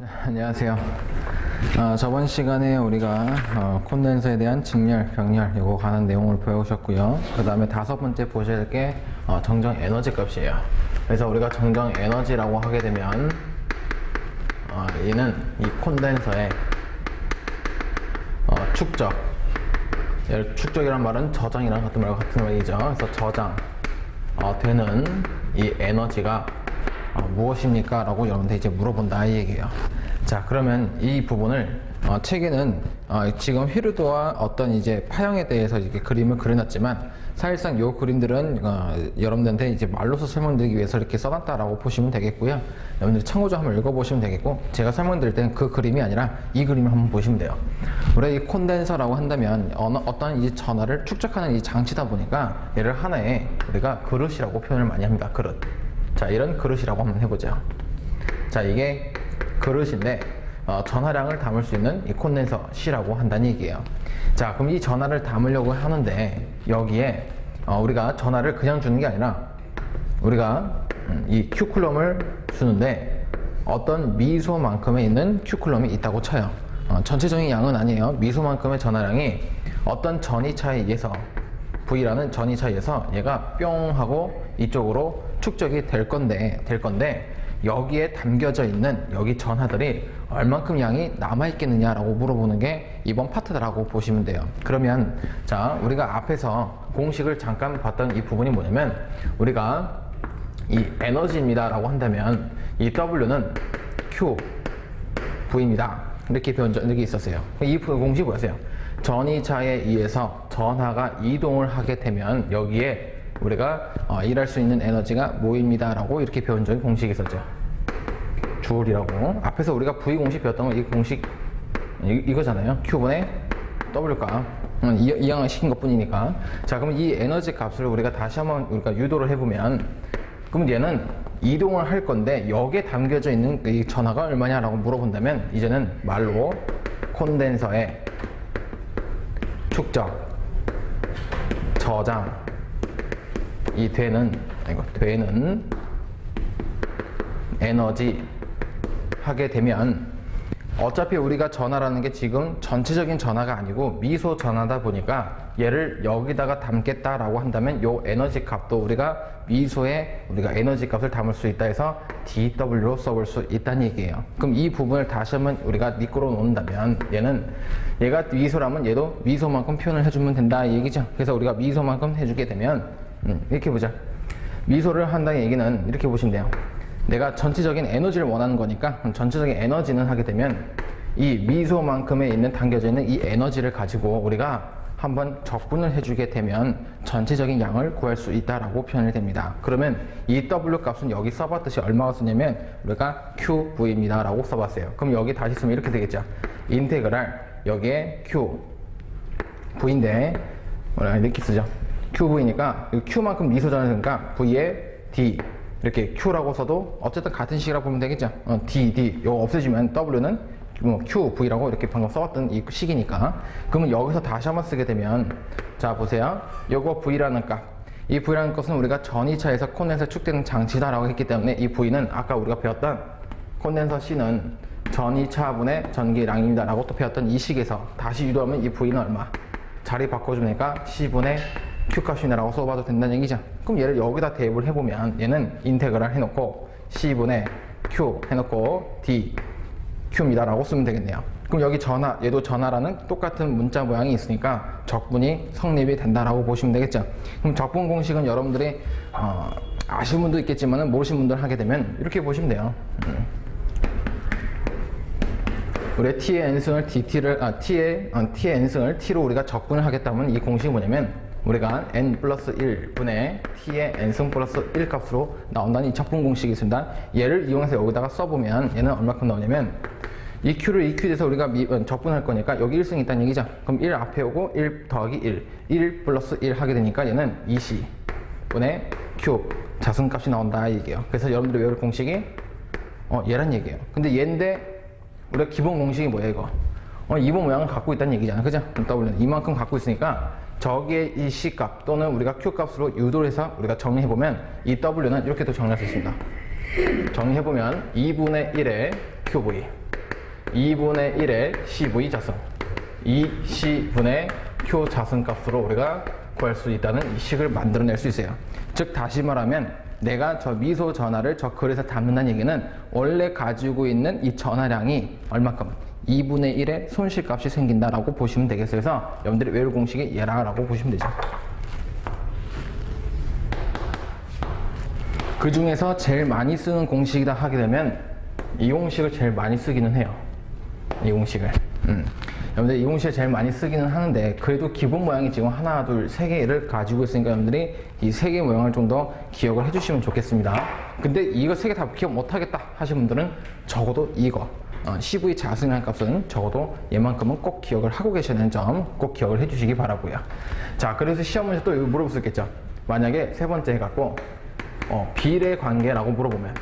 안녕하세요. 저번 시간에 우리가 콘덴서에 대한 직렬, 병렬 이거 관한 내용을 배우셨고요. 그 다음에 다섯 번째 보셔야 될 게 정정 에너지 값이에요. 그래서 우리가 정정 에너지라고 하게 되면 얘는 이 콘덴서의 축적, 축적이란 말은 저장이랑 같은 말이죠. 그래서 저장 되는 이 에너지가 무엇입니까? 라고 여러분들 이제 물어본다 이 얘기예요. 자, 그러면 이 부분을 책에는 지금 휘르드와 어떤 이제 파형에 대해서 이렇게 그림을 그려놨지만 사실상 이 그림들은 여러분들한테 이제 말로서 설명드리기 위해서 이렇게 써놨다라고 보시면 되겠고요. 여러분들이 참고서 한번 읽어보시면 되겠고, 제가 설명드릴 때는 그 그림이 아니라 이 그림을 한번 보시면 돼요. 우리가 이 콘덴서라고 한다면 어떤 이 전하를 축적하는 이 장치다 보니까 얘를 하나의 우리가 그릇이라고 표현을 많이 합니다. 그릇. 자, 이런 그릇이라고 한번 해보죠. 자, 이게 그릇인데 전하량을 담을 수 있는 이 콘덴서 C라고 한다는 얘기예요. 자, 그럼 이 전하를 담으려고 하는데 여기에 우리가 전하를 그냥 주는 게 아니라 우리가 이 Q쿨럼을 주는데 어떤 미소만큼에 있는 Q쿨럼이 있다고 쳐요. 전체적인 양은 아니에요. 미소만큼의 전하량이 어떤 전이차에 의해서 V라는 전이차에 의해서 얘가 뿅 하고 이쪽으로 축적이 될 건데 여기에 담겨져 있는 여기 전하들이 얼만큼 양이 남아있겠느냐라고 물어보는 게 이번 파트라고 보시면 돼요. 그러면 자, 우리가 앞에서 공식을 잠깐 봤던 이 부분이 뭐냐면 우리가 이 에너지입니다 라고 한다면 이 W는 Q V입니다 이렇게 배운 적이 있었어요. 이 공식이 뭐였어요? 전이차에 의해서 전하가 이동을 하게 되면 여기에 우리가 일할 수 있는 에너지가 뭐입니다 라고 이렇게 배운 적이 공식이 있었죠. 주울이라고. 앞에서 우리가 V 공식 배웠던 거 이 공식 이거잖아요. Q분의 W값 이항을 시킨 것 뿐이니까. 자, 그럼 이 에너지 값을 우리가 다시 한번 우리가 유도를 해보면, 그럼 얘는 이동을 할 건데 여기에 담겨져 있는 이 전하가 얼마냐 라고 물어본다면 이제는 말로 콘덴서의 축적, 저장 이 되는 에너지 하게 되면, 어차피 우리가 전하라는 게 지금 전체적인 전하가 아니고 미소 전하다 보니까 얘를 여기다가 담겠다라고 한다면 요 에너지 값도 우리가 미소에 우리가 에너지 값을 담을 수 있다 해서 dW로 써볼 수 있다는 얘기예요. 그럼 이 부분을 다시 한번 우리가 미끄러 놓는다면 얘가 미소라면 얘도 미소만큼 표현을 해주면 된다 이 얘기죠. 그래서 우리가 미소만큼 해주게 되면 이렇게 보자. 미소를 한다는 얘기는 이렇게 보시면 돼요. 내가 전체적인 에너지를 원하는 거니까 전체적인 에너지는 하게 되면 이 미소만큼에 있는 담겨져 있는 이 에너지를 가지고 우리가 한번 적분을 해주게 되면 전체적인 양을 구할 수 있다라고 표현이 됩니다. 그러면 이 W 값은 여기 써봤듯이 얼마가 쓰냐면 우리가 QV입니다 라고 써봤어요. 그럼 여기 다시 쓰면 이렇게 되겠죠. 인테그랄 여기에 Q V인데 이렇게 쓰죠. QV니까 Q만큼 미소잖아요. V에 D 이렇게 Q라고 써도 어쨌든 같은 식이라고 보면 되겠죠. D 이거 없애주면 W는 Q, V라고 이렇게 방금 써왔던 이 식이니까. 그러면 여기서 다시 한번 쓰게 되면 자 보세요. 요거 V라는 값, 이 V라는 것은 우리가 전이차에서 콘덴서 축되는 장치다라고 했기 때문에 이 V는 아까 우리가 배웠던 콘덴서 C는 전이차분의 전기량입니다 라고 또 배웠던 이 식에서 다시 유도하면 이 V는 얼마? 자리 바꿔주니까 C분의 Q값이네 라고 써봐도 된다는 얘기죠. 그럼 얘를 여기다 대입을 해보면 얘는 인테그랄 해놓고 C분의 Q 해놓고 D Q입니다 라고 쓰면 되겠네요. 그럼 여기 전하, 얘도 전하라는 똑같은 문자 모양이 있으니까 적분이 성립이 된다라고 보시면 되겠죠. 그럼 적분 공식은 여러분들이 아시는 분도 있겠지만 모르시는 분들 하게 되면 이렇게 보시면 돼요. 우리의 T의 n승을 T의 n승을 T로 우리가 적분을 하겠다면 이 공식이 뭐냐면 우리가 n 플러스 1분의 t의 n승 플러스 1 값으로 나온다는 이 적분 공식이 있습니다. 얘를 이용해서 여기다가 써보면 얘는 얼마큼 나오냐면 이 q를 이 q에서 우리가 적분할 거니까 여기 1승이 있다는 얘기죠. 그럼 1 앞에 오고 1 더하기 1 플러스 1 하게 되니까 얘는 2c 분의 q 자승값이 나온다 이 얘기예요. 그래서 여러분들이 외울 공식이 얘란 얘기예요. 근데 얘인데 우리가 기본 공식이 뭐야 이거? 이번 모양을 갖고 있다는 얘기잖아, 그죠? W는 이만큼 갖고 있으니까 저기에 이 C값 또는 우리가 Q값으로 유도를 해서 우리가 정리해보면 이 W는 이렇게도 정리할 수 있습니다. 정리해보면 2분의 1의 QV 2분의 1의 CV 자승, 이 C분의 Q 자승값으로 우리가 구할 수 있다는 이 식을 만들어낼 수 있어요. 즉 다시 말하면 내가 저 미소 전하를 저 그릇에 담는다는 얘기는 원래 가지고 있는 이 전하량이 얼마큼? 2분의 1의 손실값이 생긴다라고 보시면 되겠어요. 그래서 여러분들이 외울 공식이 얘라고 보시면 되죠. 그 중에서 제일 많이 쓰는 공식이다 하게 되면 이 공식을 제일 많이 쓰기는 해요. 이 공식을. 여러분들 이 공식을 제일 많이 쓰기는 하는데 그래도 기본 모양이 지금 하나, 둘, 세 개를 가지고 있으니까 여러분들이 이 세 개 모양을 좀 더 기억을 해주시면 좋겠습니다. 근데 이거 세 개 다 기억 못하겠다 하시는 분들은 적어도 이거 CV 자승이라는 값은 적어도 얘만큼은 꼭 기억을 하고 계셔야 되는 점 꼭 기억을 해주시기 바라고요. 자, 그래서 시험 문제 또 물어볼 수 있겠죠. 만약에 세 번째 해갖고 비례 관계라고 물어보면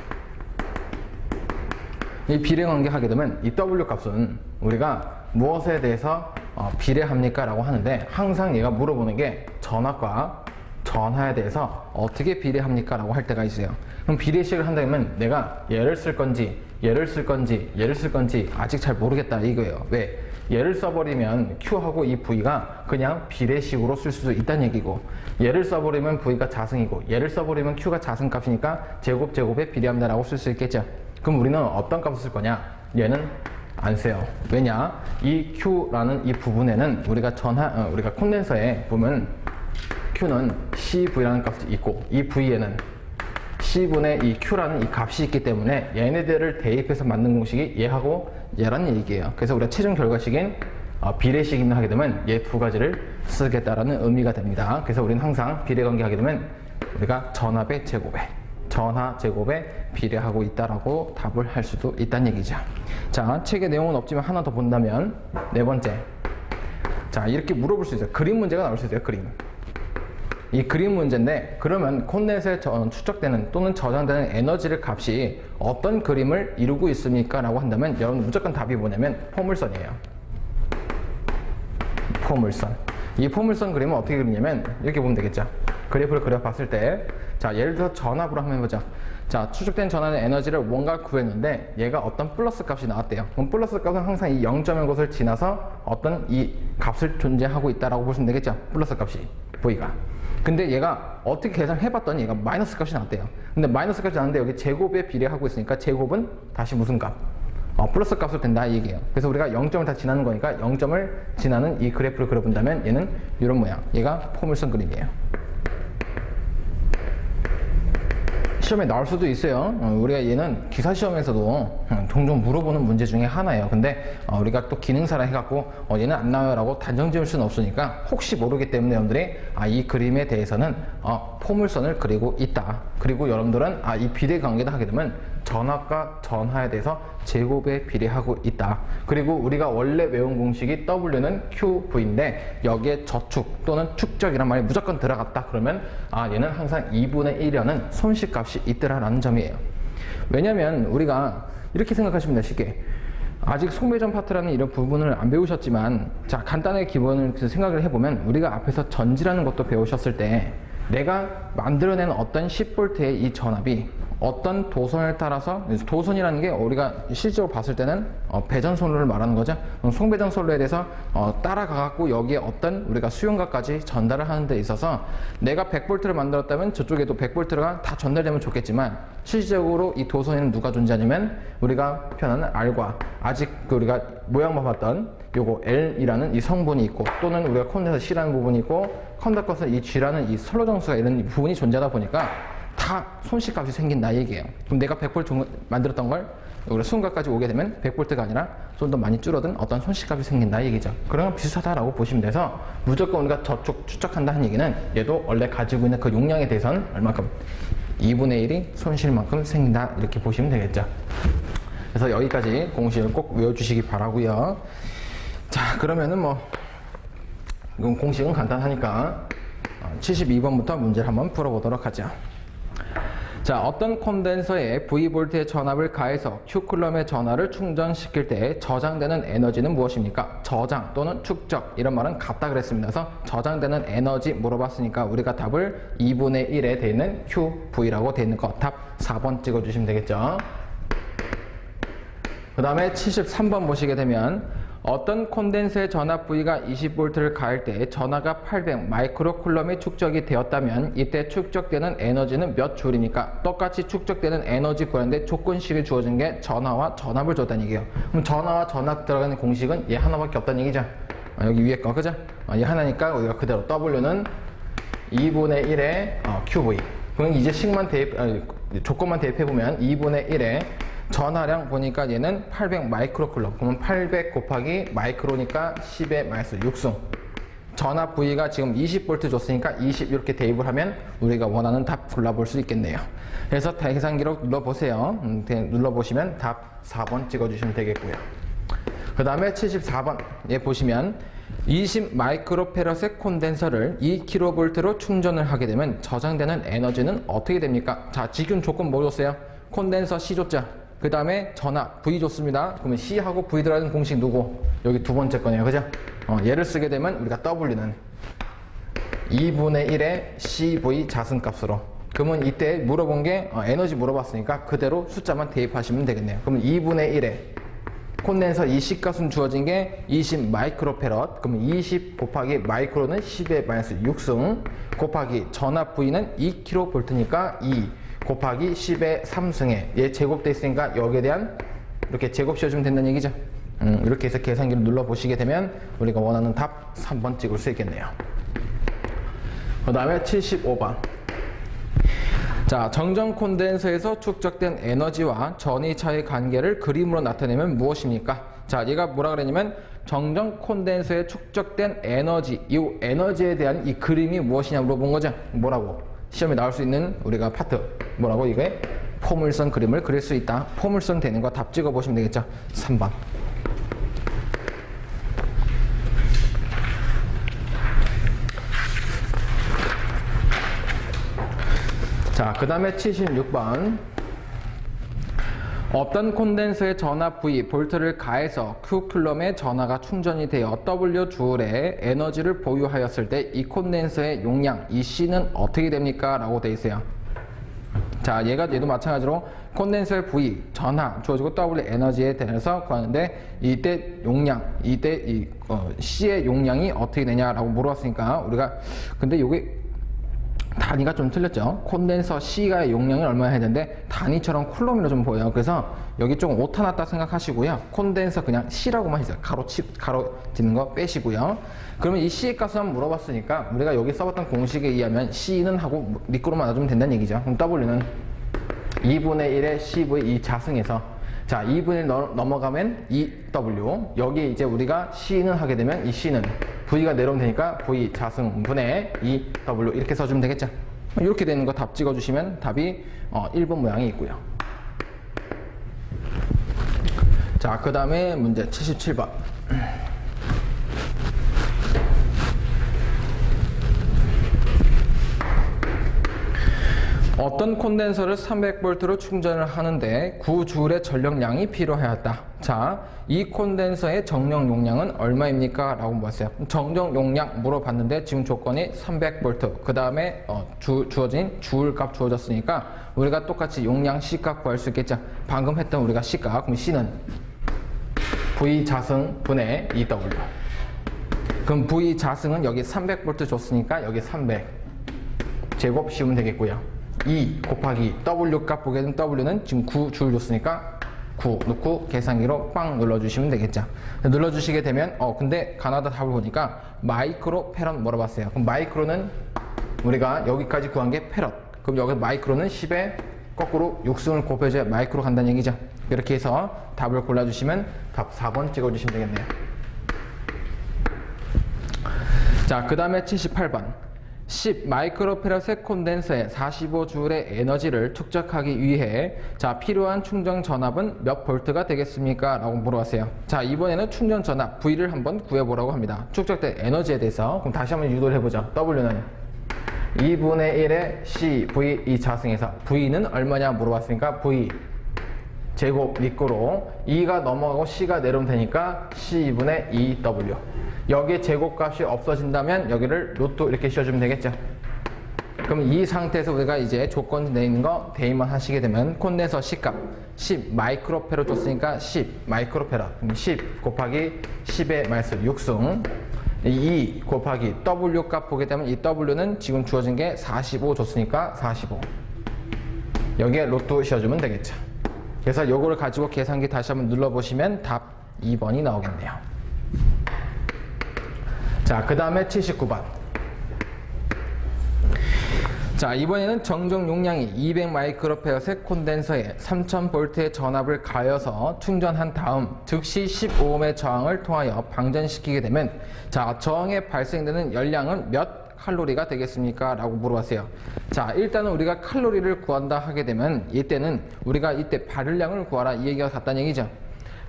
이 비례 관계 하게 되면 이 W 값은 우리가 무엇에 대해서 비례합니까? 라고 하는데 항상 얘가 물어보는 게 전압과 전하에 대해서 어떻게 비례합니까? 라고 할 때가 있어요. 그럼 비례식을 한다면 내가 얘를 쓸 건지 얘를 쓸 건지 얘를 쓸 건지 아직 잘 모르겠다 이거예요. 왜? 얘를 써버리면 Q하고 이 V가 그냥 비례식으로 쓸 수도 있다는 얘기고 얘를 써버리면 V가 자승이고 얘를 써버리면 Q가 자승값이니까 제곱에 비례합니다 라고 쓸 수 있겠죠. 그럼 우리는 어떤 값을 쓸 거냐? 얘는 안 써요. 왜냐? 이 Q라는 이 부분에는 우리가 우리가 콘덴서에 보면 Q는 CV라는 값이 있고 이 V에는 C분의 이 Q라는 이 값이 있기 때문에 얘네들을 대입해서 만든 공식이 얘하고 얘라는 얘기예요. 그래서 우리가 최종 결과식인 비례식을 하게 되면 얘 두 가지를 쓰겠다라는 의미가 됩니다. 그래서 우리는 항상 비례관계 하게 되면 우리가 전압의 제곱에 전하 제곱에 비례하고 있다라고 답을 할 수도 있다는 얘기죠. 자, 책의 내용은 없지만 하나 더 본다면 네 번째. 자, 이렇게 물어볼 수 있어요. 그림 문제가 나올 수 있어요. 이 그림 문제인데 그러면 콘덴서에 추적되는 또는 저장되는 에너지를 값이 어떤 그림을 이루고 있습니까? 라고 한다면 여러분 무조건 답이 뭐냐면 포물선이에요. 포물선. 이 포물선 그림은 어떻게 그리냐면 이렇게 보면 되겠죠. 그래프를 그려봤을 때 자, 예를 들어서 전압으로 한번 해보자. 자, 추적된 전압의 에너지를 뭔가 구했는데 얘가 어떤 플러스 값이 나왔대요. 그럼 플러스 값은 항상 이 0.1 곳을 지나서 어떤 이 값을 존재하고 있다라고 보시면 되겠죠. 플러스 값이 V가. 근데 얘가 어떻게 계산해봤더니 얘가 마이너스 값이 나왔대요. 근데 마이너스 값이 나왔는데 여기 제곱에 비례하고 있으니까 제곱은 다시 무슨 값? 플러스 값으로 된다 이 얘기예요. 그래서 우리가 0점을 다 지나는 거니까 0점을 지나는 이 그래프를 그려본다면 얘는 이런 모양. 얘가 포물선 그림이에요. 시험에 나올 수도 있어요. 우리가 얘는 기사 시험에서도 종종 물어보는 문제 중에 하나예요. 근데 우리가 또 기능사라 해갖고 얘는 안 나와요 라고 단정 지을 수는 없으니까 혹시 모르기 때문에 여러분들이 이 그림에 대해서는 포물선을 그리고 있다. 그리고 여러분들은 이 비례 관계다 하게 되면 전압과 전하에 대해서 제곱에 비례하고 있다. 그리고 우리가 원래 외운 공식이 W는 QV인데 여기에 저축 또는 축적이란 말이 무조건 들어갔다. 그러면 얘는 항상 2분의 1이라는 손실값이 있더라라는 점이에요. 왜냐면 우리가 이렇게 생각하시면 돼요. 쉽게. 아직 속매점 파트라는 이런 부분을 안 배우셨지만 자, 간단하게 기본을 생각을 해보면 우리가 앞에서 전지라는 것도 배우셨을 때 내가 만들어낸 어떤 10V의 이 전압이 어떤 도선을 따라서 도선이라는 게 우리가 실제로 봤을 때는 배전선로를 말하는 거죠. 송배전선로에 대해서 따라가갖고 여기에 어떤 우리가 수용가까지 전달을 하는 데 있어서 내가 100V를 만들었다면 저쪽에도 100V가 다 전달되면 좋겠지만 실질적으로 이 도선에는 누가 존재하냐면 우리가 표현하는 R과 아직 우리가 모양만 봤던 요거 L이라는 이 성분이 있고 또는 우리가 콘덴서 C라는 부분이 있고 컨덕터에서 이 G라는 이 선로정수가 이런 부분이 존재하다 보니까 다 손실값이 생긴다 얘기예요. 그럼 내가 100V 만들었던 걸 우리 수용가까지 오게 되면 100V가 아니라 좀 더 많이 줄어든 어떤 손실값이 생긴다 얘기죠. 그런 건 비슷하다라고 보시면 돼서 무조건 우리가 저쪽 추적한다는 얘기는 얘도 원래 가지고 있는 그 용량에 대해서는 얼마큼 2분의 1이 손실만큼 생긴다 이렇게 보시면 되겠죠. 그래서 여기까지 공식을 꼭 외워주시기 바라고요. 자, 그러면은 이건 공식은 간단하니까 72번부터 문제를 한번 풀어보도록 하죠. 자, 어떤 콘덴서에 V볼트의 전압을 가해서 Q쿨럼의 전하를 충전시킬 때 저장되는 에너지는 무엇입니까? 저장 또는 축적 이런 말은 같다 그랬습니다. 그래서 저장되는 에너지 물어봤으니까 우리가 답을 2분의 1에 되어 있는 QV라고 되어 있는 거 답 4번 찍어주시면 되겠죠. 그 다음에 73번 보시게 되면 어떤 콘덴서의 전압 V가 20V를 가할 때 전하가 800 마이크로쿨럼이 축적이 되었다면 이때 축적되는 에너지는 몇 줄입니까? 똑같이 축적되는 에너지 구하는데 조건식이 주어진 게 전하와 전압을 줬다는 얘기예요. 그럼 전하와 전압 들어가는 공식은 얘 하나밖에 없다는 얘기죠. 여기 위에 거 그죠? 얘 하나니까 우리가 그대로 W는 2분의 1의 QV. 그럼 이제 조건만 대입해보면 2분의 1의 전하량 보니까 얘는 800 마이크로쿨럼. 그러면 800 곱하기 마이크로니까 10의 마이너스 6승. 전압 V가 지금 20V 줬으니까 20 이렇게 대입을 하면 우리가 원하는 답 골라볼 수 있겠네요. 그래서 계산기로 눌러보세요. 눌러보시면 답 4번 찍어주시면 되겠고요. 그 다음에 74번 얘 보시면 20 마이크로페럿의 콘덴서를 2kV로 충전을 하게 되면 저장되는 에너지는 어떻게 됩니까? 자, 지금 조건 뭐 줬어요? 콘덴서 C 줬죠? 그 다음에 전압 V 줬습니다. 그러면 C하고 V 들어가는 공식 누구? 여기 두 번째 거네요. 그죠? 얘를 쓰게 되면 우리가 W는 2분의 1의 CV 자승값으로. 그러면 이때 물어본 게 에너지 물어봤으니까 그대로 숫자만 대입하시면 되겠네요. 그러면 2분의 1의 콘덴서 이 C값은 주어진 게 20 마이크로페럿. 그러면 20 곱하기 마이크로는 10의 마이너스 6승 곱하기 전압 V는 2kV니까 2 곱하기 10의 3승에 얘 제곱돼 있으니까 여기에 대한 이렇게 제곱 씌워주면 된다는 얘기죠. 이렇게 해서 계산기를 눌러보시게 되면 우리가 원하는 답 3번 찍을 수 있겠네요. 그 다음에 75번. 자, 정전 콘덴서에서 축적된 에너지와 전이차의 관계를 그림으로 나타내면 무엇입니까? 자, 얘가 뭐라 그랬냐면 정전 콘덴서에 축적된 에너지, 이 에너지에 대한 이 그림이 무엇이냐 물어본 거죠. 뭐라고? 시험에 나올 수 있는 우리가 파트 뭐라고? 이게 포물선 그림을 그릴 수 있다. 포물선 되는 거 답 찍어 보시면 되겠죠. 3번. 자, 그 다음에 76번. 어떤 콘덴서의 전압 V, 볼트를 가해서 Q쿨럼의 전하가 충전이 되어 W 줄의 에너지를 보유하였을 때 이 콘덴서의 용량, 이 C는 어떻게 됩니까? 라고 돼 있어요. 자, 얘도 마찬가지로 콘덴서의 V, 전하 주어지고 W 에너지에 대해서 구하는데 이때 용량, 이때 C의 용량이 어떻게 되냐라고 물어봤으니까 우리가 근데 요게 단위가 좀 틀렸죠. 콘덴서 C가 용량이 얼마나 해야 되는데 단위처럼 쿨럼으로 좀 보여요. 그래서 여기 좀 오타 났다 생각하시고요. 콘덴서 그냥 C라고만 해주세요. 가로 짓는 거 빼시고요. 그러면 이 C의 값을 한번 물어봤으니까 우리가 여기 써봤던 공식에 의하면 C는 하고 미끄러만 놔주면 된다는 얘기죠. 그럼 W는 2분의 1의 CV 이 자승에서 자 2분의 1 넘어가면 2W 여기 이제 우리가 C는 하게 되면 이 C는 V가 내려오면 되니까 V 자승분의 2W 이렇게 써주면 되겠죠. 이렇게 되는 거 답 찍어주시면 답이 1번 모양이 있고요. 자, 그 다음에 문제 77번. 어떤 콘덴서를 300V로 충전을 하는데 9줄의 전력량이 필요하였다. 자, 이 콘덴서의 정령 용량은 얼마입니까? 라고 물었어요. 정령 용량 물어봤는데 지금 조건이 300V. 그 다음에 주어진 줄값 주어졌으니까 우리가 똑같이 용량 C값 구할 수 있겠죠. 방금 했던 우리가 C값. 그럼 C는 V 자승 분의 2W. 그럼 V 자승은 여기 300V 줬으니까 여기 300 제곱 씌우면 되겠고요. 2 곱하기 W 값 보게 되면 W는 지금 9줄 줬으니까 9 넣고 계산기로 빵 눌러주시면 되겠죠. 눌러주시게 되면 근데 가나다 답을 보니까 마이크로 페럿 물어봤어요. 그럼 마이크로는 우리가 여기까지 구한 게 페럿. 그럼 여기 마이크로는 10에 거꾸로 6승을 곱해줘야 마이크로 간다는 얘기죠. 이렇게 해서 답을 골라주시면 답 4번 찍어주시면 되겠네요. 자, 그 다음에 78번. 10 마이크로페럿의 콘덴서에 45줄의 에너지를 축적하기 위해 자 필요한 충전 전압은 몇 볼트가 되겠습니까? 라고 물어봤어요. 자, 이번에는 충전 전압 V를 한번 구해보라고 합니다. 축적된 에너지에 대해서 그럼 다시 한번 유도를 해보죠. W는 2분의 1의 CV 이 자승에서 V는 얼마냐 물어봤으니까 V 제곱 미끄로 2가 넘어가고 C가 내려오면 되니까 C2분의 2W 여기에 제곱값이 없어진다면 여기를 루트 이렇게 씌워주면 되겠죠. 그럼 이 상태에서 우리가 이제 조건 내 있는 거 대입만 하시게 되면 콘덴서 C값 10 마이크로페로 줬으니까 10 마이크로페라. 그럼 10 곱하기 10의 마이너스 6승 2 곱하기 W 값 보게 되면 이 W는 지금 주어진 게 45 줬으니까 45. 여기에 로또 씌워주면 되겠죠. 그래서 요거를 가지고 계산기 다시 한번 눌러보시면 답 2번이 나오겠네요. 자, 그 다음에 79번. 자, 이번에는 정정 용량이 200 마이크로페어의 콘덴서에 3000V의 전압을 가해서 충전한 다음 즉시 15ohm의 저항을 통하여 방전시키게 되면 자, 저항에 발생되는 열량은 몇 칼로리가 되겠습니까? 라고 물어봤어요. 자, 일단은 우리가 칼로리를 구한다 하게 되면 이때는 우리가 이때 발열량을 구하라 이 얘기가 같다는 얘기죠.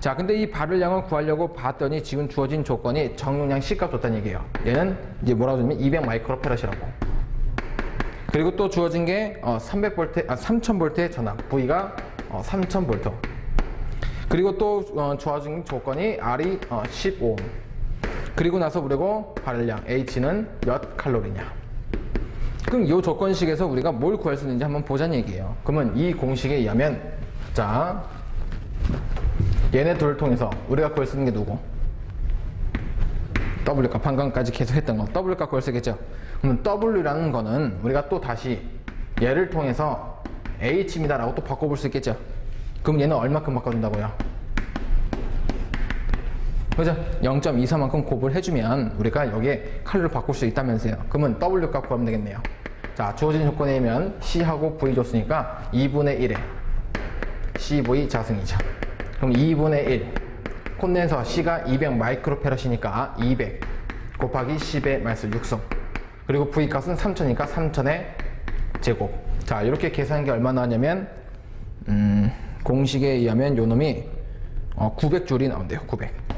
자, 근데 이 발열량을 구하려고 봤더니 지금 주어진 조건이 정용량 C값 줬다는 얘기예요. 얘는 이제 뭐라고 하냐면 200 마이크로페럿이라고. 그리고 또 주어진 게 3000V의 전압, V가 3000V. 그리고 또 주어진 조건이 R이 15. 그리고 나서 그리고 발열량 H는 몇 칼로리냐. 그럼 이 조건식에서 우리가 뭘 구할 수 있는지 한번 보자는 얘기예요. 그러면 이 공식에 의하면 자, 얘네 둘을 통해서 우리가 구할 수 있는 게 누구? W값 방금까지 계속 했던 거 W값 구할 수 있겠죠. 그러면 W라는 거는 우리가 또 다시 얘를 통해서 H입니다 라고 또 바꿔볼 수 있겠죠. 그럼 얘는 얼마큼 바꿔준다고요? 그죠? 0.24만큼 곱을 해주면 우리가 여기에 칼로리를 바꿀 수 있다면서요. 그러면 W값 구하면 되겠네요. 자, 주어진 조건에 의하면 C하고 V 줬으니까 2분의 1에 CV 자승이죠. 그럼 2분의 1 콘덴서 C가 200 마이크로페럿이니까 200 곱하기 10의 마이너스 6승 그리고 V 값은 3000이니까 3000의 제곱. 자, 이렇게 계산한 게 얼마 나왔냐면 공식에 의하면 요 놈이 900줄이 나온대요. 900.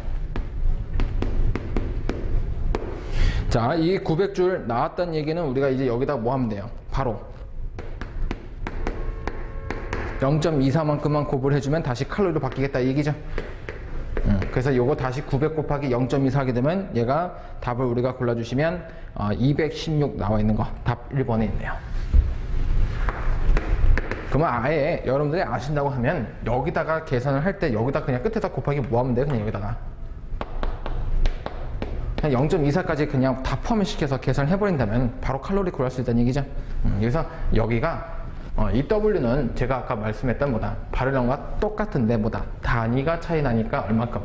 자, 이 900줄 나왔다는 얘기는 우리가 이제 여기다 뭐 하면 돼요? 바로 0.24만큼만 곱을 해주면 다시 칼로리로 바뀌겠다 이 얘기죠. 그래서 요거 다시 900 곱하기 0.24 하게 되면 얘가 답을 우리가 골라주시면 216 나와 있는 거 답 1번에 있네요. 그러면 아예 여러분들이 아신다고 하면 여기다가 계산을 할 때 여기다 그냥 끝에다 곱하기 뭐 하면 돼요? 그냥 여기다가 그냥 0.24까지 그냥 다 포함시켜서 계산을 해버린다면 바로 칼로리 구할 수 있다는 얘기죠. 그래서 여기가 이 W는 제가 아까 말씀했던 뭐다 발열량과 똑같은데 뭐다 단위가 차이 나니까 얼마큼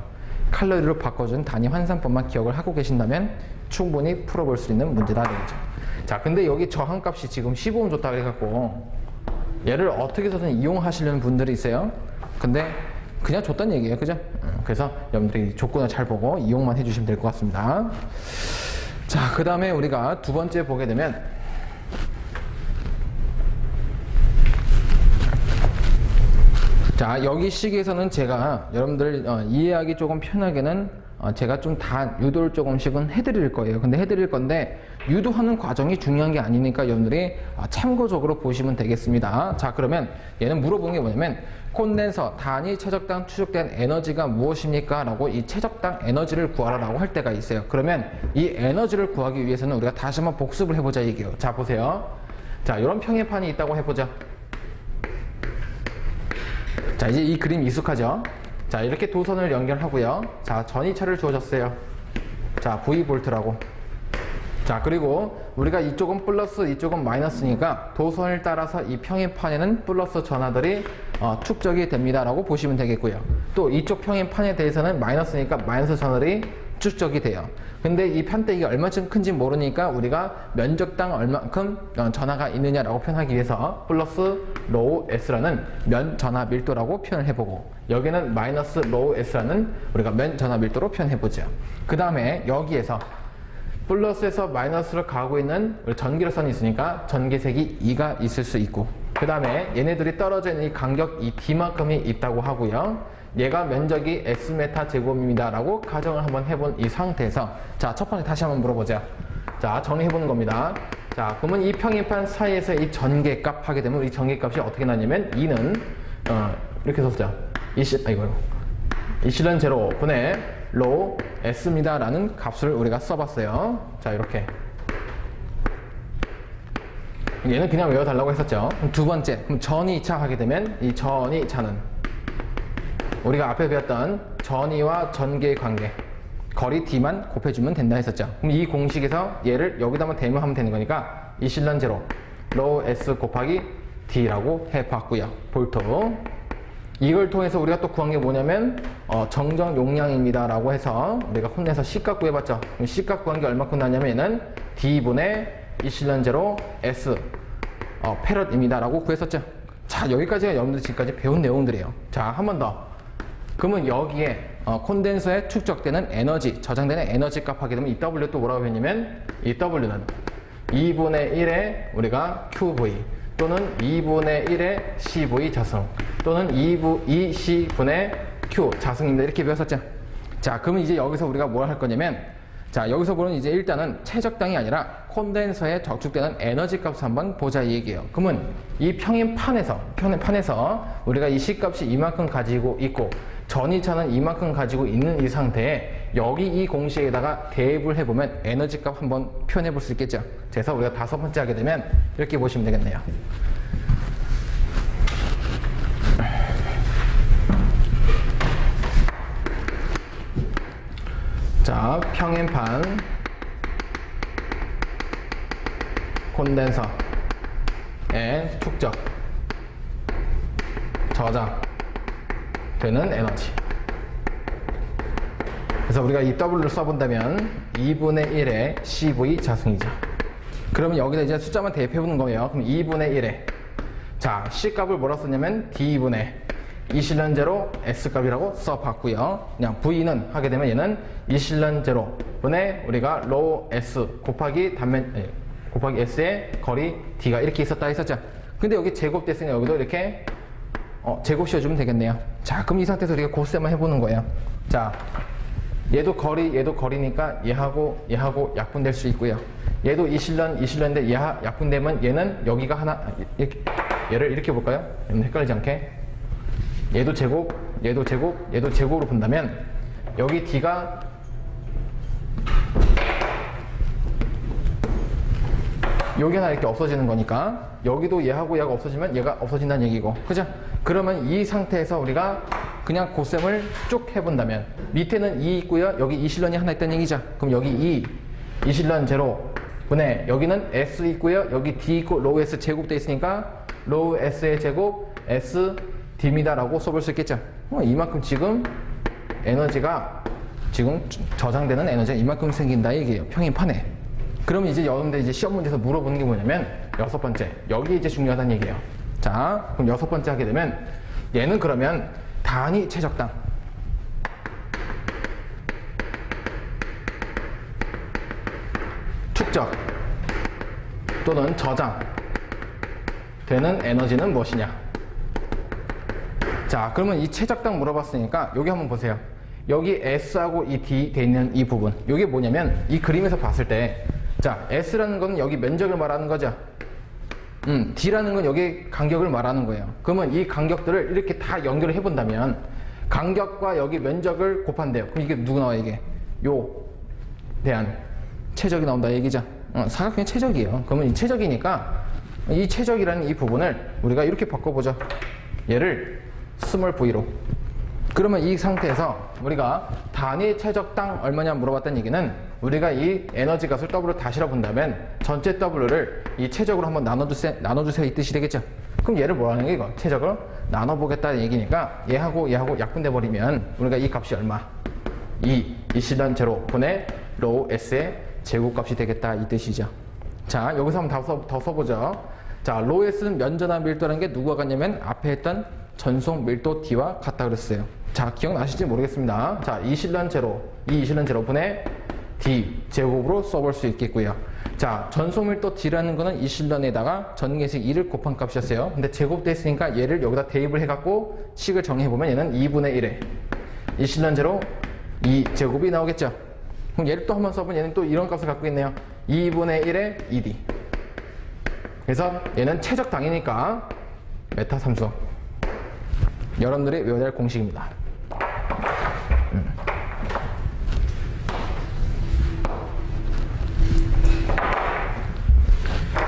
칼로리로 바꿔준 단위 환산법만 기억을 하고 계신다면 충분히 풀어볼 수 있는 문제다 되겠죠. 자, 근데 여기 저항값이 지금 15옴 줬다고 해갖고 얘를 어떻게 해서든 이용하시려는 분들이 있어요. 근데 그냥 줬다는 얘기예요. 그죠? 그래서 여러분들이 조건을 잘 보고 이용만 해주시면 될 것 같습니다. 자, 그 다음에 우리가 두 번째 보게 되면 자, 여기 시기에서는 제가 여러분들 이해하기 조금 편하게는 제가 좀 다 유도를 조금씩은 해드릴 거예요. 근데 해드릴 건데 유도하는 과정이 중요한 게 아니니까 여러분들이 참고적으로 보시면 되겠습니다. 자, 그러면 얘는 물어보는 게 뭐냐면 콘덴서 단위 최적당 추적된 에너지가 무엇입니까? 라고 이 최적당 에너지를 구하라 라고 할 때가 있어요. 그러면 이 에너지를 구하기 위해서는 우리가 다시 한번 복습을 해보자 얘기예요. 자, 보세요. 자, 이런 평행판이 있다고 해보자. 자, 이제 이 그림 익숙하죠? 자, 이렇게 도선을 연결하고요. 자, 전이차를 주어졌어요. 자, V볼트라고. 자, 그리고 우리가 이쪽은 플러스 이쪽은 마이너스니까 도선을 따라서 이 평행판에는 플러스 전하들이 축적이 됩니다 라고 보시면 되겠고요. 또 이쪽 평행판에 대해서는 마이너스니까 마이너스 전하들이 축적이 돼요. 근데 이 편대기가 얼마쯤 큰지 모르니까 우리가 면적당 얼마큼 전하가 있느냐라고 표현하기 위해서 플러스 로우 S라는 면 전하 밀도라고 표현을 해보고 여기는 마이너스 로우 S라는 우리가 면 전하 밀도로 표현해보죠. 그 다음에 여기에서 플러스에서 마이너스로 가고 있는 전기로선이 있으니까 전기색이 2가 있을 수 있고 그 다음에 얘네들이 떨어져 있는 이 간격 이 D만큼이 있다고 하고요. 얘가 면적이 S메타 제곱입니다 라고 가정을 한번 해본 이 상태에서 자, 첫 번째 다시 한번 물어보자. 자, 정리해보는 겁니다. 자, 그러면 이 평행판 사이에서 이 전개값 하게 되면 이 전개값이 어떻게 나냐면 2는 이렇게 썼죠. 이 실은 제로 분의 로우 S입니다 라는 값을 우리가 써봤어요. 자, 이렇게 얘는 그냥 외워달라고 했었죠. 그럼 두 번째, 그럼 전이차 하게 되면 이 전이차는 우리가 앞에 배웠던 전이와 전개의 관계, 거리 d만 곱해주면 된다 했었죠. 그럼 이 공식에서 얘를 여기다만 대입하면 되는 거니까 이 실런 제로 로우 S 곱하기 D라고 해봤고요. 볼트. 이걸 통해서 우리가 또 구한 게 뭐냐면 정정 용량입니다 라고 해서 우리가 혼내서 C값 구해봤죠. 그럼 C값 구한 게 얼마큼 나냐면 얘는 D분의 이 실런 제로 S 패럿입니다 라고 구했었죠. 자, 여기까지가 여러분들 지금까지 배운 내용들이에요. 자, 한 번 더. 그러면 여기에 콘덴서에 축적되는 에너지, 저장되는 에너지 값 하게 되면 이 W 또 뭐라고 했냐면 이 W는 2분의 1의 우리가 QV 또는 2분의 1의 CV 자승 또는 2C분의 Q 자승입니다. 이렇게 배웠었죠. 자, 그러면 이제 여기서 우리가 뭘 할 거냐면 자, 여기서 보면 이제 일단은 최적당이 아니라 콘덴서에 저축되는 에너지 값을 한번 보자 이 얘기예요. 그러면 이 평행판에서 우리가 이 C값이 이만큼 가지고 있고 전이차는 이만큼 가지고 있는 이 상태에 여기 이 공식에다가 대입을 해보면 에너지 값 한번 표현해 볼 수 있겠죠. 그래서 우리가 다섯 번째 하게 되면 이렇게 보시면 되겠네요. 자, 평행판 콘덴서의 축적 저장 되는 에너지. 그래서 우리가 이 W를 써본다면 2분의 1의 CV 자승이죠. 그러면 여기다 이제 숫자만 대입해보는 거예요. 그럼 2분의 1에 자, C값을 뭐라 썼냐면 D분의 이 실런 제로 S값이라고 써봤고요. 그냥 V는 하게 되면 얘는 이 실런 제로 분의 우리가 로우 S 곱하기 곱하기 S의 거리 D가 이렇게 있었다 했었죠. 근데 여기 제곱됐으니 여기도 이렇게 제곱 씌워주면 되겠네요. 자, 그럼 이 상태에서 우리가 고셈만 해보는 거예요. 자, 얘도 거리니까 얘하고 약분될 수 있고요. 얘도 이 실런인데 약분되면 얘는 여기가 하나, 얘를 이렇게 볼까요? 헷갈리지 않게. 얘도 제곱, 얘도 제곱으로 본다면 여기 D가 여기 하나 이렇게 없어지는 거니까 여기도 얘하고 얘가 없어지면 얘가 없어진다는 얘기고, 그죠? 그러면 이 상태에서 우리가 그냥 고셈을 쭉 해본다면 밑에는 2 있고요, 여기 이 실런이 하나 있다는 얘기죠. 그럼 여기 이 실런 제로 분의 여기는 S 있고요, 여기 D 있고 로우 S 제곱돼 있으니까 로우 S의 제곱 S D입니다 라고 써볼 수 있겠죠. 이만큼 지금 에너지가 지금 저장되는 에너지가 이만큼 생긴다 얘기예요, 평행판에. 그럼 이제 여러분들 이제 시험 문제에서 물어보는 게 뭐냐면 여섯 번째, 여기 이제 중요하다는 얘기예요. 자, 그럼 여섯 번째 하게 되면 얘는 그러면 단위 최적당 축적 또는 저장 되는 에너지는 무엇이냐. 자, 그러면 이 최적당 물어봤으니까 여기 한번 보세요. 여기 S하고 이 D 돼 있는 이 부분, 이게 뭐냐면 이 그림에서 봤을 때 자, S라는 건 여기 면적을 말하는 거죠. D라는 건 여기 간격을 말하는 거예요. 그러면 이 간격들을 이렇게 다 연결을 해본다면 간격과 여기 면적을 곱한대요. 그럼 이게 누구 나와요? 이게 요 대한 최적이 나온다 얘기죠. 사각형의 최적이에요. 그러면 이 최적이니까 이 최적이라는 이 부분을 우리가 이렇게 바꿔보죠. 얘를 스몰 v로. 그러면 이 상태에서 우리가 단위 최적당 얼마냐 물어봤다는 얘기는 우리가 이 에너지 값을 W로 다 실어본다면 전체 W를 이 최적으로 한번 나눠주세요 이 뜻이 되겠죠. 그럼 얘를 뭐라는 게 이거 최적을 나눠보겠다는 얘기니까 얘하고 약분돼 버리면 우리가 이 값이 얼마? 이 실런 제로 분의 로우 S의 제곱값이 되겠다 이 뜻이죠. 자, 여기서 한번 더 써보죠. 자, 로우 S는 면전화 밀도라는 게 누구와 같냐면 앞에 했던 전송 밀도 D와 같다 그랬어요. 자, 기억나실지 모르겠습니다. 자, 이 실런 제로 분의 D 제곱으로 써볼 수 있겠고요. 자, 전송 밀도 D라는 거는 이 실런에다가 전개식 2를 곱한 값이었어요. 근데 제곱됐으니까 얘를 여기다 대입을 해갖고 식을 정의해보면 얘는 2분의 1에 이 실런 제로 2 제곱이 나오겠죠. 그럼 얘를 또 한번 써보면 얘는 또 이런 값을 갖고 있네요. 2분의 1에 2D. 그래서 얘는 최적당이니까 메타 함수. 여러분들이 외워야 할 공식입니다.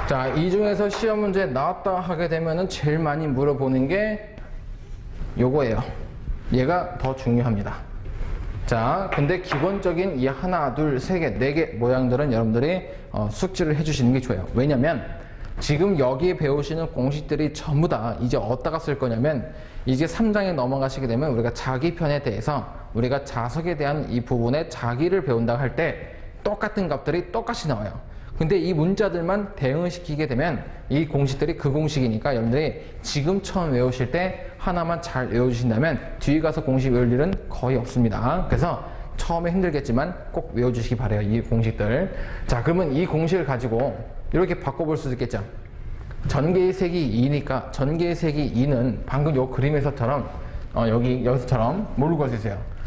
자, 이 중에서 시험 문제 나왔다 하게 되면은 제일 많이 물어보는 게 요거예요. 얘가 더 중요합니다. 자, 근데 기본적인 이 하나, 둘, 세 개, 네 개 모양들은 여러분들이 숙지를 해주시는 게 좋아요. 왜냐면 지금 여기에 배우시는 공식들이 전부 다 이제 어디다가 쓸 거냐면 이제 3장에 넘어가시게 되면 우리가 자기 편에 대해서 우리가 자석에 대한 이 부분에 자기를 배운다고 할 때 똑같은 값들이 똑같이 나와요. 근데 이 문자들만 대응시키게 되면 이 공식들이 그 공식이니까 여러분들이 지금 처음 외우실 때 하나만 잘 외워주신다면 뒤에 가서 공식 외울 일은 거의 없습니다. 그래서 처음에 힘들겠지만 꼭 외워주시기 바래요. 이 공식들. 자, 그러면 이 공식을 가지고 이렇게 바꿔볼 수도 있겠죠. 전개의 색이 2니까 전개의 색이 2는 방금 요 그림에서처럼 여기서처럼 뭘로 구할 수 있어요?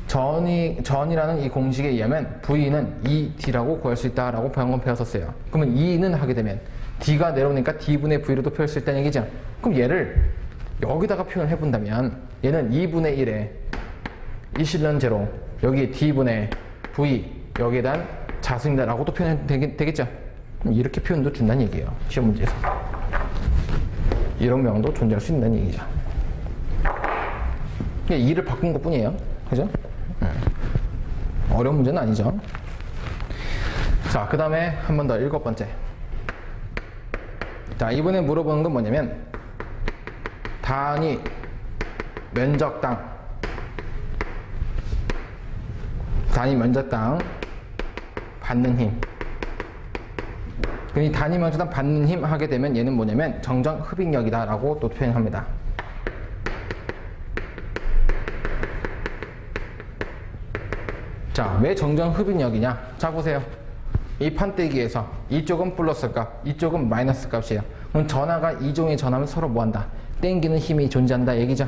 전이라는 이 공식에 의하면 V는 2D라고 구할 수 있다라고 방금 배웠었어요. 그러면 2는 하게 되면 D가 내려오니까 D분의 V로도 표현할 수 있다는 얘기죠. 그럼 얘를 여기다가 표현을 해본다면 얘는 2분의 1에 이 실련 제로 여기 D분의 V 여기에 대한 자수입니다라고도 표현해도 되겠죠. 이렇게 표현도 준다는 얘기예요. 시험 문제에서. 이런 명도 존재할 수 있다는 얘기죠. 그냥 2를 바꾼 것 뿐이에요. 그죠? 어려운 문제는 아니죠. 자, 그 다음에 한 번 더 7번째. 자, 이번에 물어보는 건 뭐냐면 단위, 면적당, 단위, 면적당, 받는 힘. 이 단위, 면적당, 받는 힘 하게 되면 얘는 뭐냐면 정정 흡입력이다 라고 또 표현합니다. 자, 왜 정정 흡입력이냐? 자, 보세요. 이 판때기에서 이쪽은 플러스 값, 이쪽은 마이너스 값이에요. 그럼 전하가 이종의 전하면 서로 뭐한다? 땡기는 힘이 존재한다 얘기죠.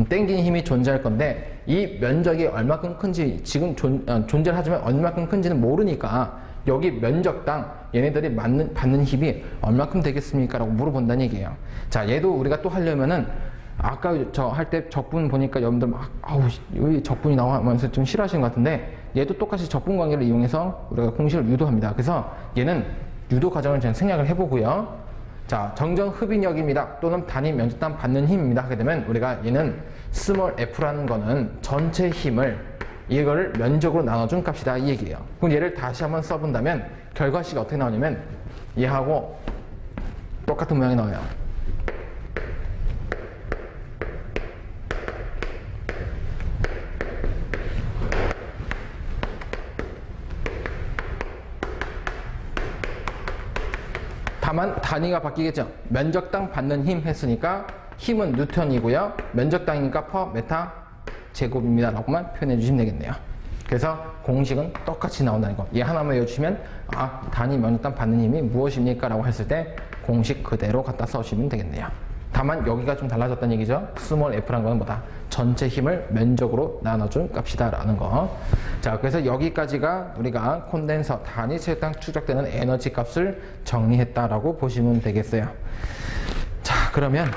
땡기는 힘이 존재할 건데 이 면적이 얼마큼 큰지 지금 존재를 하지만 얼마큼 큰지는 모르니까 여기 면적당 얘네들이 받는 힘이 얼마큼 되겠습니까? 라고 물어본다는 얘기예요. 자, 얘도 우리가 또 하려면은 아까 저 할 때 적분 보니까 여러분들 막 아우 왜 적분이 나와면서 좀 싫어하시는 것 같은데 얘도 똑같이 적분 관계를 이용해서 우리가 공식을 유도합니다. 그래서 얘는 유도 과정을 좀 생략을 해보고요. 자, 정정 흡입력입니다. 또는 단위 면적당 받는 힘입니다. 하게 되면 우리가 얘는 스몰 f라는 거는 전체 힘을 이거를 면적으로 나눠준 값이다 이 얘기예요. 그럼 얘를 다시 한번 써본다면 결과식이 어떻게 나오냐면 얘하고 똑같은 모양이 나와요. 다만 단위가 바뀌겠죠. 면적당 받는 힘 했으니까 힘은 뉴턴이고요. 면적당이니까 퍼 메타 제곱입니다 라고만 표현해 주시면 되겠네요. 그래서 공식은 똑같이 나온다는 거. 얘 하나만 외워주시면 아, 단위 면적당 받는 힘이 무엇입니까? 라고 했을 때 공식 그대로 갖다 써주시면 되겠네요. 다만 여기가 좀 달라졌다는 얘기죠. 스몰 f라는 거는 뭐다? 전체 힘을 면적으로 나눠준 값이다 라는 거. 자, 그래서 여기까지가 우리가 콘덴서 단위 체육당 추적되는 에너지 값을 정리했다라고 보시면 되겠어요. 자, 그러면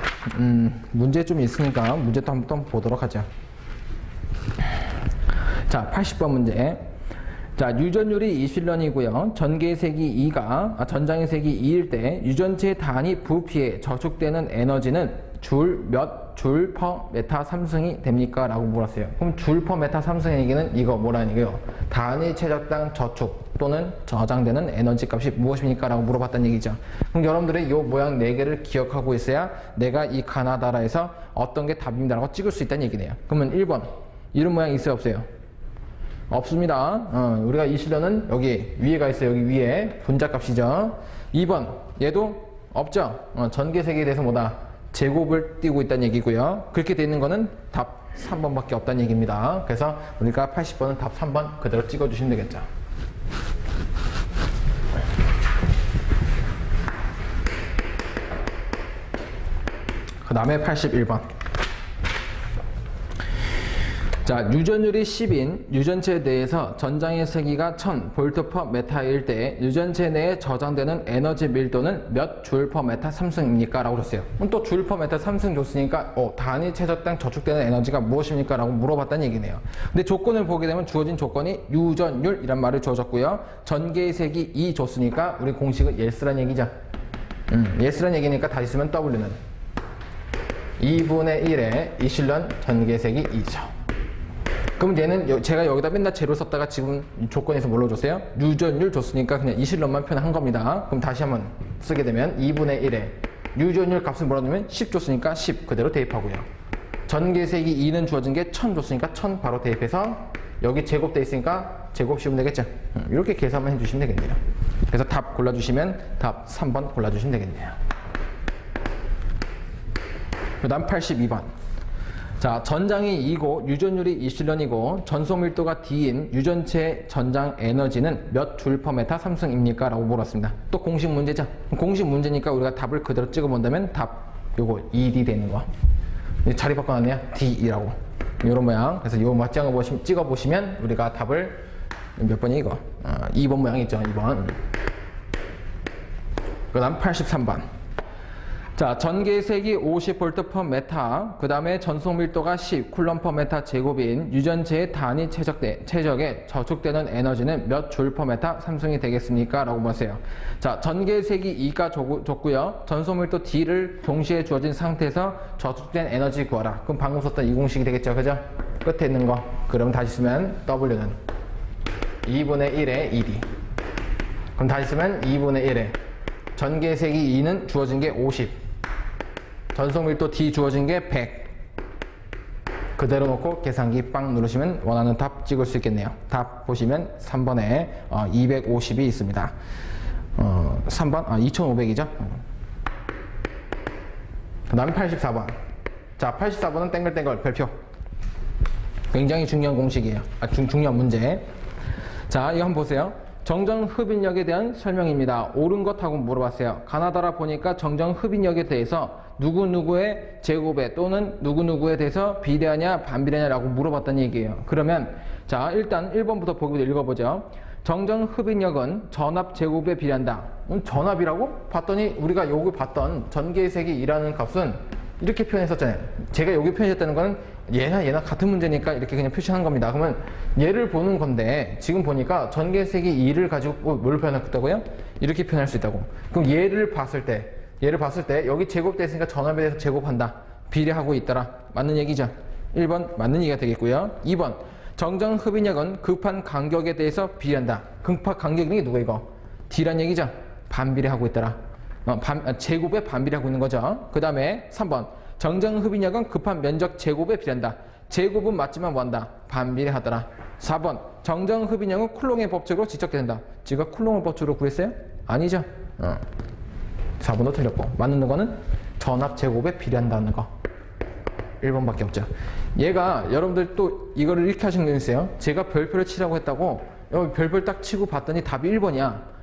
문제 좀 있으니까 문제도 한번 보도록 하죠. 자, 80번 문제. 자, 유전율이 20런이고요. 전개의 색이 2가, 전장의 색이 2일 때 유전체 단위 부피에 저축되는 에너지는 몇 줄 퍼 메타 삼승이 됩니까? 라고 물었어요. 그럼 줄 퍼 메타 삼승의 얘기는 이거 뭐라는 얘기예요? 단위 체적당 저축 또는 저장되는 에너지 값이 무엇입니까? 라고 물어봤다는 얘기죠. 그럼 여러분들이 이 모양 4개를 기억하고 있어야 내가 이 가나다라에서 어떤 게 답입니다 라고 찍을 수 있다는 얘기네요. 그러면 1번 이런 모양 있어요? 없어요? 없습니다. 우리가 이 실련은 여기 위에가 있어요. 여기 위에 분자값이죠. 2번 얘도 없죠. 전개색에 대해서 뭐다? 제곱을 띄고 있다는 얘기고요. 그렇게 되어 있는 거는 답 3번밖에 없다는 얘기입니다. 그래서 우리가 80번은 답 3번 그대로 찍어주시면 되겠죠. 그 다음에 81번. 자, 유전율이 10인 유전체에 대해서 전장의 세기가 1000V per 메타일 때 유전체 내에 저장되는 에너지 밀도는 몇 줄 per 메타 삼승입니까? 라고 줬어요. 그럼 또 줄 per 메타 삼승 줬으니까 단위 체적당 저축되는 에너지가 무엇입니까? 라고 물어봤다는 얘기네요. 근데 조건을 보게 되면 주어진 조건이 유전율이란 말을 주어졌고요. 전개의 색이 2 줬으니까 우리 공식은 예스란 얘기죠. yes라는 얘기니까 다시 쓰면 W는 2분의 1의 이실련 전개색이 2죠. 그럼 얘는 제가 여기다 맨날 제로 썼다가 지금 조건에서 뭘로 줬어요? 유전율 줬으니까 그냥 이실련만 표현한 겁니다. 그럼 다시 한번 쓰게 되면 2분의 1의 유전율 값을 뭐라 넣으면 10 줬으니까 10 그대로 대입하고요. 전개색이 2는 주어진 게 1000 줬으니까 1000 바로 대입해서 여기 제곱돼 있으니까 제곱 씌우면 되겠죠. 이렇게 계산만 해주시면 되겠네요. 그래서 답 골라주시면 답 3번 골라주시면 되겠네요. 그 다음 82번. 자, 전장이 2고 유전율이 이실련이고 전소 밀도가 D인 유전체 전장 에너지는 몇 줄 퍼 메타 삼승입니까? 라고 물었습니다. 또 공식 문제죠. 공식 문제니까 우리가 답을 그대로 찍어본다면 답 요거 2D 되는 거. 자리 바꿔놨네요. D2라고. 요런 모양. 그래서 요 맞장을 찍어보시면 우리가 답을 몇 번이 이거? 2번 모양 있죠. 2번. 그 다음 83번. 자, 전개색이 50V per 메타, 그 다음에 전속 밀도가 10 쿨럼 per 메타 제곱인 유전체의 단위 최적에 저축되는 에너지는 몇 줄 per 메타 삼승이 되겠습니까? 라고 물었어요. 자, 전개색이 2가 줬고요. 전속 밀도 D를 동시에 주어진 상태에서 저축된 에너지 구하라. 그럼 방금 썼던 이 공식이 되겠죠. 그죠? 끝에 있는 거. 그럼 다시 쓰면 W는 2분의 1의 2D. 그럼 다시 쓰면 2분의 1의 전개색이 2는 주어진 게 50. 전속 밀도 D 주어진 게 100. 그대로 놓고 계산기 빵 누르시면 원하는 답 찍을 수 있겠네요. 답 보시면 3번에 250이 있습니다. 3번? 2500이죠? 그 다음에 84번. 자, 84번은 땡글땡글 별표. 굉장히 중요한 공식이에요. 중요한 문제. 자, 이거 한번 보세요. 정정 흡인력에 대한 설명입니다. 옳은 것하고 물어봤어요. 가나다라 보니까 정정 흡인력에 대해서 누구누구의 제곱에 또는 누구누구에 대해서 비례하냐 반비례하냐라고 물어봤다는 얘기예요. 그러면 자, 일단 1번부터 보기부터 읽어보죠. 정정 흡인력은 전압 제곱에 비례한다. 전압이라고? 봤더니 우리가 여기 봤던 전개색이 2라는 값은 이렇게 표현했었잖아요. 제가 여기 표현했다는 거는 얘나 같은 문제니까 이렇게 그냥 표시한 겁니다. 그러면 얘를 보는 건데 지금 보니까 전개색이 2를 가지고 뭘 표현했다고요? 이렇게 표현할 수 있다고. 그럼 얘를 봤을 때 여기 제곱됐으니까 전압에 대해서 제곱한다. 비례하고 있더라. 맞는 얘기죠? 1번 맞는 얘기가 되겠고요. 2번 정정 흡인력은 급한 간격에 대해서 비례한다. 급한 간격이 누가 이거? D란 얘기죠? 반비례하고 있더라. 제곱에 반비례하고 있는 거죠. 그 다음에 3번 정정 흡인력은 급한 면적 제곱에 비례한다. 제곱은 맞지만 뭐한다? 반비례하더라. 4번 정정 흡인력은 쿨롱의 법칙으로 지적된다. 제가 쿨롱의 법칙으로 구했어요? 아니죠. 4번도 틀렸고 맞는 거는 전압 제곱에 비례한다는 거. 1번밖에 없죠. 얘가 여러분들 또 이거를 이렇게 하시는 거 있어요. 제가 별표를 치라고 했다고 여기 별표 딱 치고 봤더니 답이 1번이야.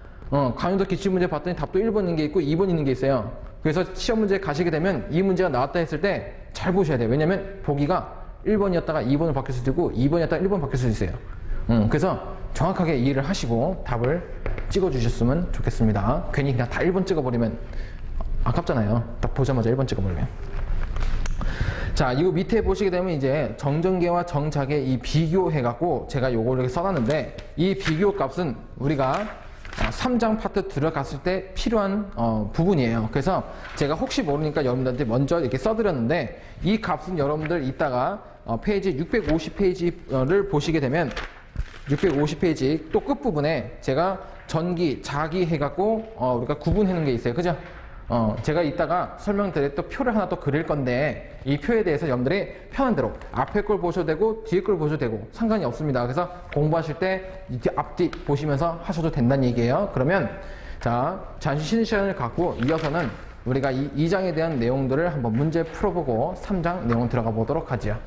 강연도 기출문제 봤더니 답도 1번 있는 게 있고 2번 있는 게 있어요. 그래서 시험 문제 가시게 되면 이 문제가 나왔다 했을 때 잘 보셔야 돼요. 왜냐면 보기가 1번이었다가 2번으로 바뀔 수도 있고 2번이었다가 1번 바뀔 수도 있어요. 그래서 정확하게 이해를 하시고 답을 찍어주셨으면 좋겠습니다. 괜히 그냥 다 1번 찍어버리면 아깝잖아요. 딱 보자마자 1번 찍어버리면. 자, 이거 밑에 보시게 되면 이제 정전계와 정자계 이 비교해갖고 제가 요거를 이렇게 써놨는데 이 비교 값은 우리가 3장 파트 들어갔을 때 필요한 부분이에요. 그래서 제가 혹시 모르니까 여러분들한테 먼저 이렇게 써드렸는데 이 값은 여러분들 이따가 페이지 650페이지를 보시게 되면 650페이지 또 끝부분에 제가 전기, 자기 해갖고 우리가 구분해 놓은 게 있어요. 그죠? 제가 이따가 설명드릴 또 표를 하나 또 그릴 건데 이 표에 대해서 여러분들이 편한 대로 앞에 걸 보셔도 되고 뒤에 걸 보셔도 되고 상관이 없습니다. 그래서 공부하실 때 앞뒤 보시면서 하셔도 된다는 얘기예요. 그러면 자, 잠시 쉬는 시간을 갖고 이어서는 우리가 이 2장에 대한 내용들을 한번 문제 풀어보고 3장 내용 들어가 보도록 하죠.